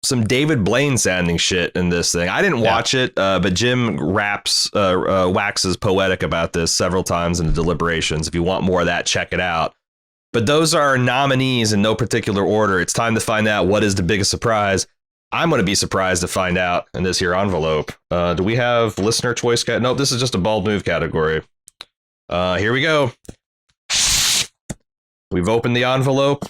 Some David Blaine sounding shit in this thing. I didn't watch it, but Jim waxes poetic about this several times in the deliberations. If you want more of that, check it out. But those are nominees in no particular order. It's time to find out what is the biggest surprise. I'm going to be surprised to find out in this here envelope. Do we have listener choice? Nope, this is just a bald move category. Here we go. We've opened the envelope.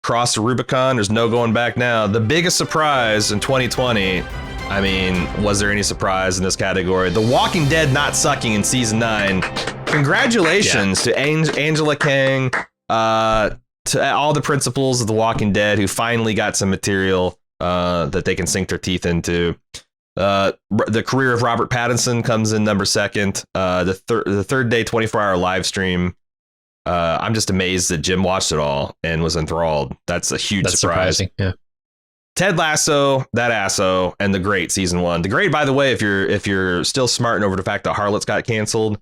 crossed the Rubicon. There's no going back now. The biggest surprise in 2020. I mean, was there any surprise in this category? The Walking Dead not sucking in season 9. Congratulations to Angela Kang, to all the principals of The Walking Dead who finally got some material that they can sink their teeth into. The career of Robert Pattinson comes in number 2nd. The third day 24-hour live stream. I'm just amazed that Jim watched it all and was enthralled. That's a huge surprise. Surprising. Yeah. Ted Lasso, That Asso, and The Great season 1. The Great, by the way, if you're still smarting over the fact that Harlots got canceled,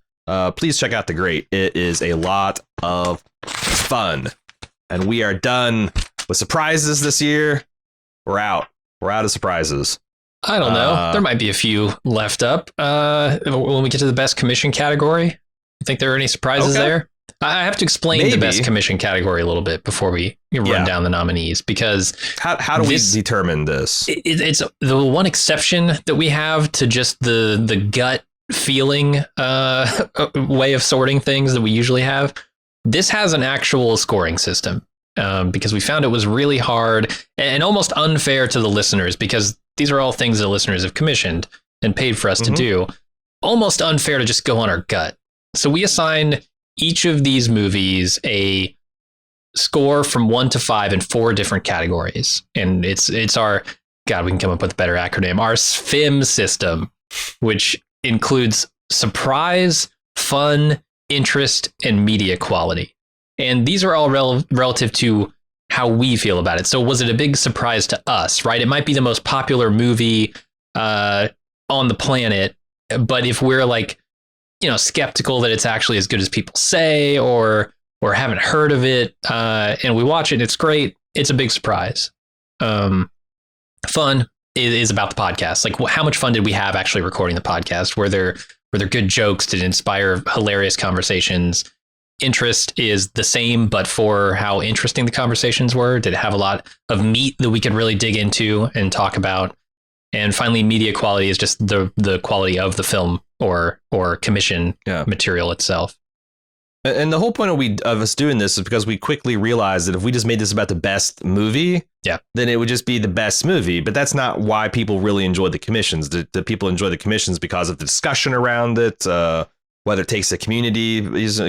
please check out The Great. It is a lot of fun. And we are done with surprises this year. We're out. We're out of surprises. I don't know. There might be a few left up. When we get to the best commission category, you think there are any surprises there? I have to explain the best commission category a little bit before we run down the nominees, because how do we determine this? It's the one exception that we have to just the gut feeling way of sorting things that we usually have. This has an actual scoring system because we found it was really hard and almost unfair to the listeners, because these are all things that listeners have commissioned and paid for us to do. Almost unfair to just go on our gut. So we assigned each of these movies a score from 1 to 5 in 4 different categories. And it's our, God, we can come up with a better acronym, our SFIM system, which includes surprise, fun, interest, and media quality. And these are all relative to how we feel about it. So was it a big surprise to us, right? It might be the most popular movie on the planet, but if we're like, skeptical that it's actually as good as people say, or haven't heard of it, and we watch it and it's great, it's a big surprise. Fun is about the podcast. Like, how much fun did we have actually recording the podcast? Were there good jokes? Did it inspire hilarious conversations? Interest is the same, but for how interesting the conversations were. Did it have a lot of meat that we could really dig into and talk about? And finally, media quality is just the quality of the film or commission material itself. And the whole point of us doing this is because we quickly realized that if we just made this about the best movie, then it would just be the best movie. But that's not why people really enjoy the commissions. The people enjoy the commissions because of the discussion around it, whether it takes the community's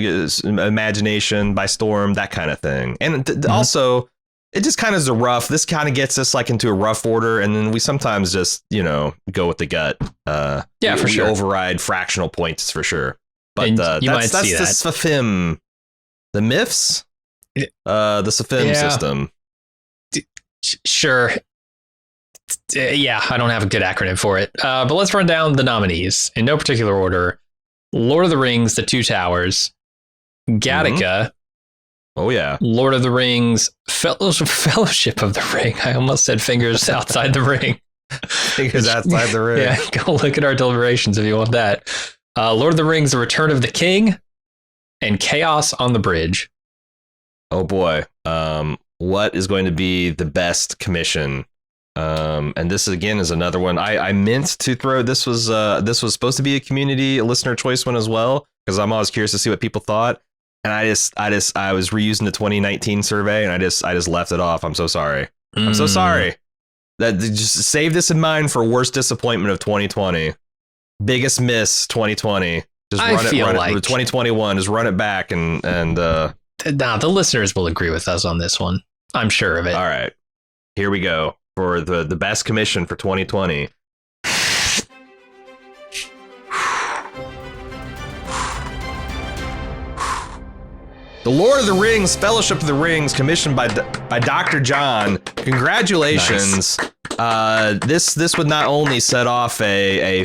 imagination by storm, that kind of thing. And also, it just kind of is this kind of gets us like into a rough order. And then we sometimes just, go with the gut. For sure. Override fractional points for sure. But that's the SFIM, the MIFS, the SFIM system. Sure. I don't have a good acronym for it. But let's run down the nominees in no particular order. Lord of the Rings, The Two Towers, Gattaca. Oh, yeah. Lord of the Rings, Fellowship of the Ring. I almost said fingers outside the ring. Fingers outside the ring. Yeah, go look at our deliberations if you want that. Lord of the Rings, The Return of the King, and Chaos on the Bridge. Oh, boy. What is going to be the best commission? And this, again, is another one. I meant to throw, this was supposed to be a listener choice one as well, because I'm always curious to see what people thought. And I was reusing the 2019 survey, and I just left it off. I'm so sorry. I'm so sorry. Just save this in mind for worst disappointment of 2020. Biggest miss 2020. Just run it 2021. Just run it back and the listeners will agree with us on this one. I'm sure of it. All right. Here we go for the best commission for 2020. The Lord of the Rings, Fellowship of the Rings, commissioned by Dr. John. Congratulations. Nice. This would not only set off a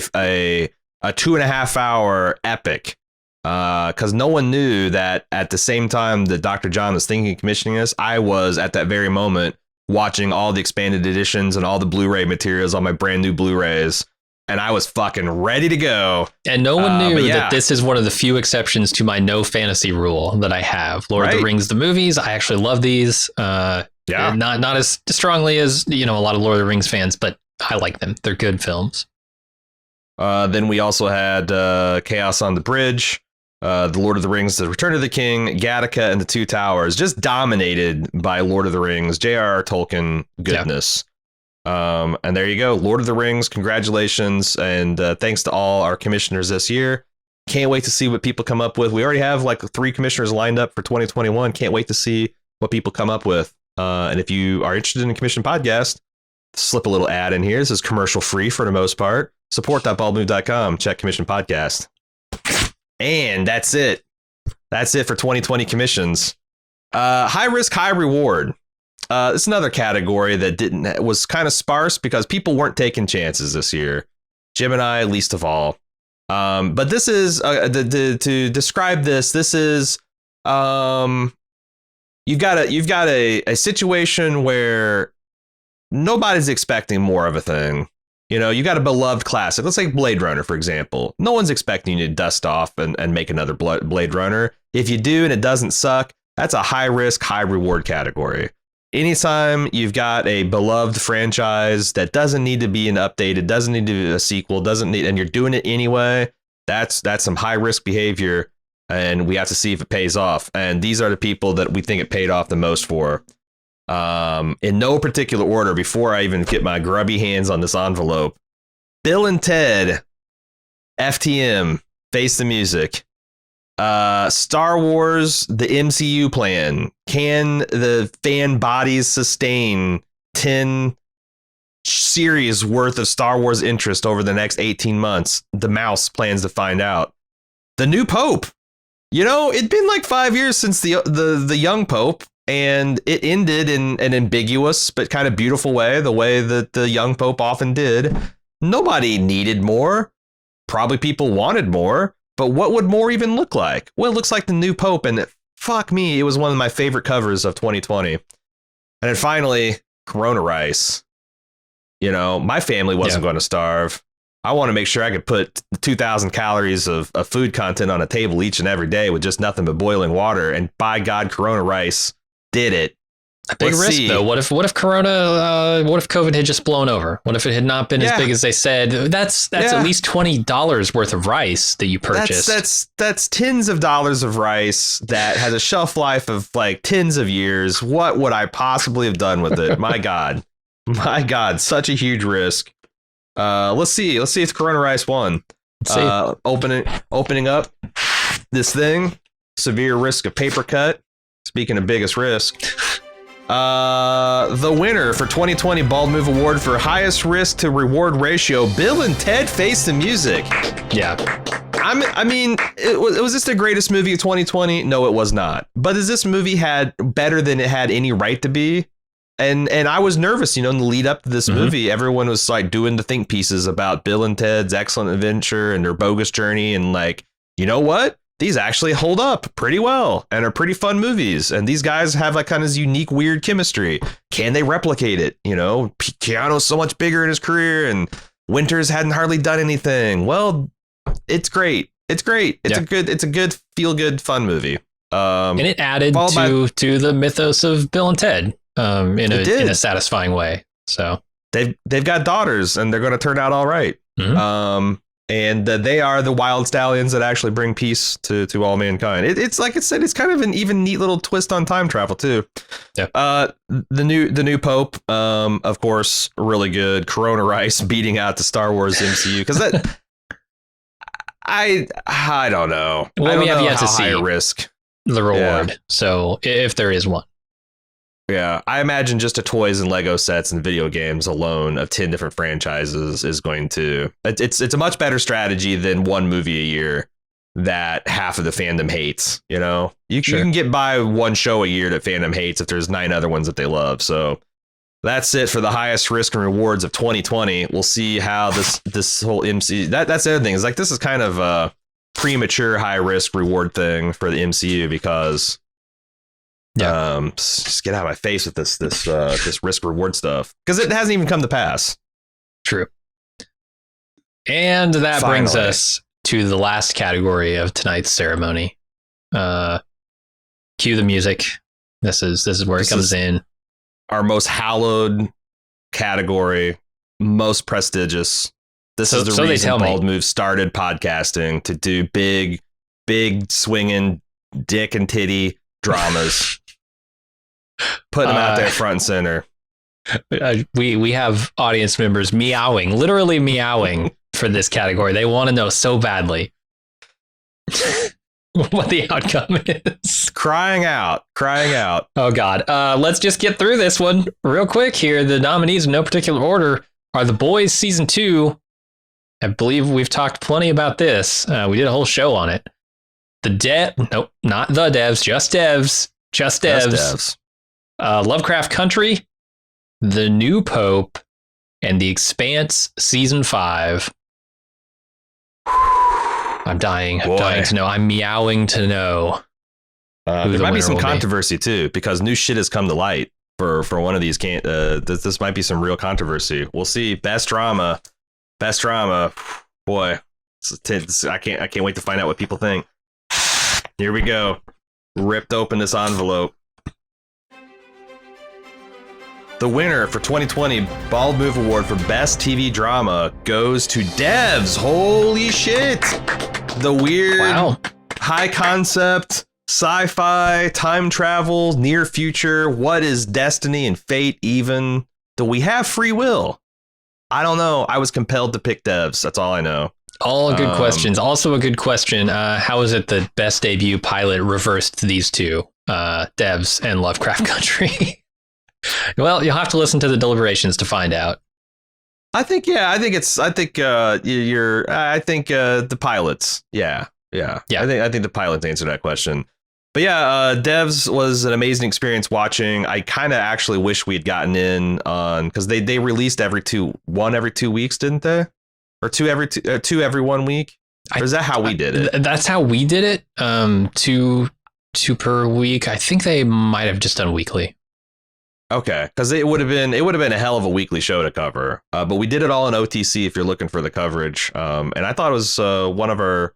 2.5 hour epic, because no one knew that at the same time that Dr. John was thinking of commissioning this, I was at that very moment watching all the expanded editions and all the Blu-ray materials on my brand new Blu-rays. And I was fucking ready to go. And no one knew that this is one of the few exceptions to my no fantasy rule that I have. Lord of the Rings, the movies, I actually love these. Not as strongly as, a lot of Lord of the Rings fans, but I like them. They're good films. Then we also had Chaos on the Bridge. The Lord of the Rings, The Return of the King, Gattaca, and The Two Towers, just dominated by Lord of the Rings, J.R.R. Tolkien goodness. And there you go, Lord of the Rings, congratulations, and thanks to all our commissioners this year. Can't wait to see what people come up with. We already have like 3 commissioners lined up for 2021. Can't wait to see what people come up with. And if you are interested in a commission podcast, slip a little ad in here. This is commercial free for the most part. Support.baldmove.com. Check commission podcast. And that's it. That's it for 2020 commissions. High risk, high reward. It's another category that was kind of sparse because people weren't taking chances this year. Jim and I, least of all. But this is to describe this. This is you've got a situation where nobody's expecting more of a thing. You know, you got a beloved classic. Let's say Blade Runner, for example. No one's expecting you to dust off and make another Blade Runner. If you do and it doesn't suck, that's a high risk, high reward category. Anytime you've got a beloved franchise that doesn't need to be an update, it doesn't need to be a sequel, and you're doing it anyway, that's some high risk behavior, and we have to see if it pays off. And these are the people that we think it paid off the most for. In no particular order, before I even get my grubby hands on this envelope, Bill and Ted, FTM, Face the Music, Star Wars, the MCU plan. Can the fan bodies sustain 10 series worth of Star Wars interest over the next 18 months? The mouse plans to find out. The new Pope. You know, it'd been like 5 years since the young Pope. And it ended in an ambiguous but kind of beautiful way, the way that the young Pope often did. Nobody needed more. Probably people wanted more. But what would more even look like? Well, it looks like the new Pope. And fuck me, it was one of my favorite covers of 2020. And then finally, Corona Rice. You know, my family wasn't going to starve. I want to make sure I could put 2,000 calories of food content on a table each and every day with just nothing but boiling water. And by God, Corona Rice did it. A big risk, though. What if COVID had just blown over? What if it had not been as big as they said? That's at least $20 worth of rice that you purchased. That's tens of dollars of rice that has a shelf life of like tens of years. What would I possibly have done with it? My God, such a huge risk. Let's see if Corona Rice won. Opening up this thing. Severe risk of paper cut. Speaking of biggest risk, the winner for 2020 Bald Move Award for highest risk to reward ratio, Bill and Ted Face the Music. Yeah. I mean, was this the greatest movie of 2020? No, it was not. But is this movie had better than it had any right to be? And I was nervous, you know, in the lead up to this movie, everyone was like doing the think pieces about Bill and Ted's excellent adventure and their bogus journey. And like, you know what? These actually hold up pretty well and are pretty fun movies. And these guys have like kind of unique, weird chemistry. Can they replicate it? You know, Keanu's so much bigger in his career and Winters hadn't hardly done anything. Well, it's great. It's great. It's a good feel good, fun movie. And it added to the mythos of Bill and Ted in a satisfying way. So they've got daughters and they're going to turn out all right. And they are the wild stallions that actually bring peace to all mankind. It's like I said, it's kind of an even neat little twist on time travel too. Yeah. The new Pope, of course, really good. Corona Rice beating out the Star Wars MCU because that I don't know. Well, we have yet to see high risk the reward. Yeah. So if there is one. Yeah, I imagine just the toys and Lego sets and video games alone of 10 different franchises is going to... It's a much better strategy than one movie a year that half of the fandom hates, you know? You can get by one show a year that fandom hates if there's 9 other ones that they love. So that's it for the highest risk and rewards of 2020. We'll see how this whole MC... That's the other thing. Is like this is kind of a premature high risk reward thing for the MCU because... Yeah. Just get out of my face with this risk reward stuff because it hasn't even come to pass. True. And that brings us to the last category of tonight's ceremony. Cue the music. This is where it comes in. Our most hallowed category, most prestigious. This is the reason Bald Move started podcasting, to do big big swinging dick and titty dramas. Putting them out there front and center. We have audience members literally meowing for this category. They want to know so badly what the outcome is. Crying out. Oh, God. Let's just get through this one real quick here. The nominees in no particular order are The Boys Season 2. I believe we've talked plenty about this. We did a whole show on it. Nope, not The Devs, just Devs. Just Devs. Lovecraft Country, The New Pope, and The Expanse Season 5. I'm dying to know. I'm meowing to know. There might be some controversy too, because new shit has come to light for one of these. This might be some real controversy. We'll see. Best drama. Boy, I can't wait to find out what people think. Here we go. Ripped open this envelope. The winner for 2020 Bald Move Award for Best TV Drama goes to Devs. Holy shit! The weird, high concept, sci-fi, time travel, near future. What is destiny and fate even? Do we have free will? I don't know. I was compelled to pick Devs. That's all I know. All good questions. Also a good question. How is it that Best Debut Pilot reversed these two, Devs and Lovecraft Country? Well, you'll have to listen to the deliberations to find out. I think the pilots. Yeah. I think the pilots answer that question. But yeah, Devs was an amazing experience watching. I kind of actually wish we had gotten in on, because they released one every 2 weeks, didn't they? Or two every 1 week? Or is that how we did it? That's how we did it. Two per week. I think they might have just done weekly. Okay, because it would have been a hell of a weekly show to cover. But we did it all in OTC if you're looking for the coverage. And I thought it was one of our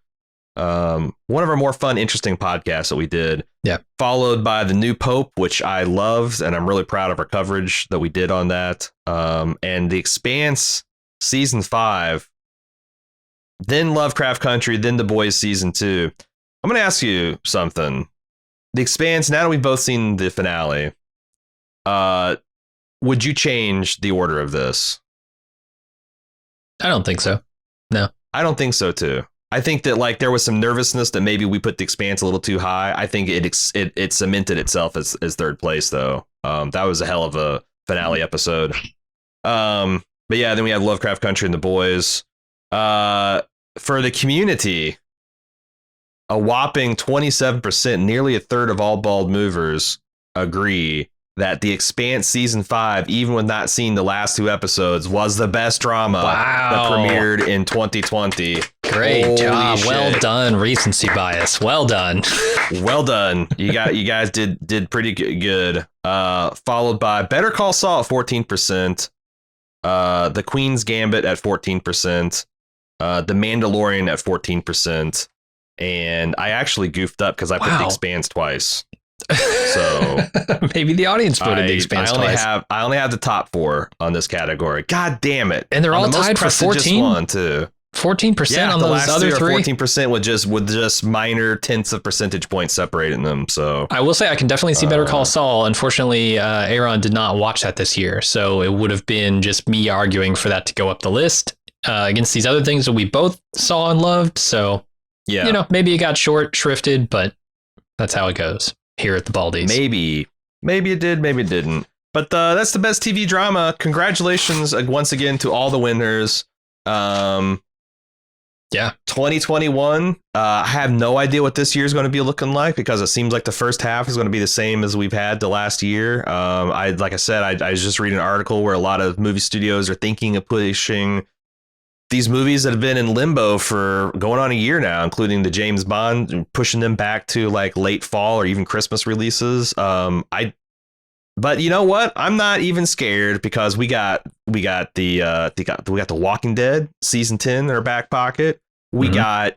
more fun, interesting podcasts that we did. Yeah. Followed by The New Pope, which I loved, and I'm really proud of our coverage that we did on that. And The Expanse Season 5, then Lovecraft Country, then The Boys Season 2. I'm going to ask you something. The Expanse, now that we've both seen the finale, would you change the order of this? I don't think so. No. I don't think so too. I think that there was some nervousness that maybe we put The Expanse a little too high. I think it cemented itself as third place though. That was a hell of a finale episode. But yeah, then we had Lovecraft Country and The Boys. For the community, a whopping 27%, nearly a third of all bald movers agree that The Expanse Season 5, even with not seeing the last two episodes, was the best drama that premiered in 2020. Great Holy job. shit. Well done, recency bias. Well done. Well done. You guys did pretty good. Followed by Better Call Saul at 14%. The Queen's Gambit at 14%. The Mandalorian at 14%. And I actually goofed up because I put The Expanse twice. So maybe the audience voted The Expanse twice. I only have the top four on this category. God damn it. And they're all tied for 14? One too. 14% on the those last other three. 14% with just minor tenths of percentage points separating them. So I will say I can definitely see Better Call Saul. Unfortunately, Aaron did not watch that this year, so it would have been just me arguing for that to go up the list against these other things that we both saw and loved. So yeah, maybe it got short shrifted, but that's how it goes here at the Baldies. Maybe it did, maybe it didn't. But that's the best TV drama. Congratulations once again to all the winners. Yeah, 2021. I have no idea what this year is going to be looking like because it seems like the first half is going to be the same as we've had the last year. I was just reading an article where a lot of movie studios are thinking of pushing these movies that have been in limbo for going on a year now, including the James Bond, pushing them back to like late fall or even Christmas releases. But you know what? I'm not even scared because we got the Walking Dead season 10 in our back pocket. We got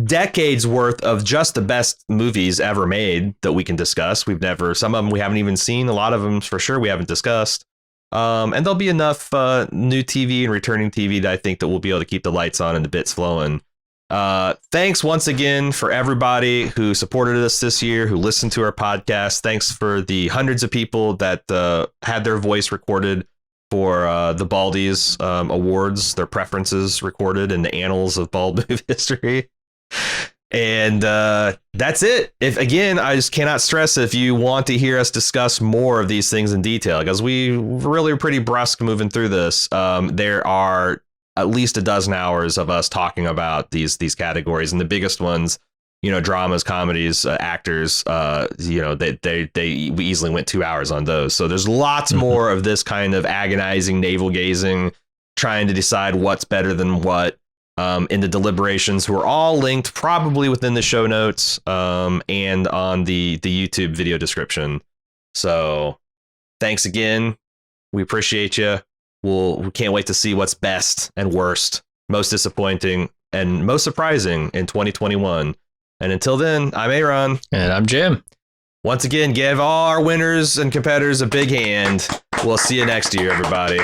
decades worth of just the best movies ever made that we can discuss. Some of them we haven't even seen. A lot of them for sure we haven't discussed. And there'll be enough new TV and returning TV that I think that we'll be able to keep the lights on and the bits flowing. Thanks once again for everybody who supported us this year, who listened to our podcast. Thanks for the hundreds of people that had their voice recorded for the Baldies awards, their preferences recorded in the annals of bald move history. And that's it. If again, I just cannot stress, if you want to hear us discuss more of these things in detail, because we really are pretty brusque moving through this. There are at least a dozen hours of us talking about these categories, and the biggest ones, dramas, comedies, actors, we easily went 2 hours on those. So there's lots more of this kind of agonizing navel gazing, trying to decide what's better than what. In the deliberations, who are all linked probably within the show notes and on the YouTube video description. So thanks again. We appreciate you. We can't wait to see what's best and worst, most disappointing and most surprising in 2021. And until then, I'm Aaron. And I'm Jim. Once again, give all our winners and competitors a big hand. We'll see you next year, everybody.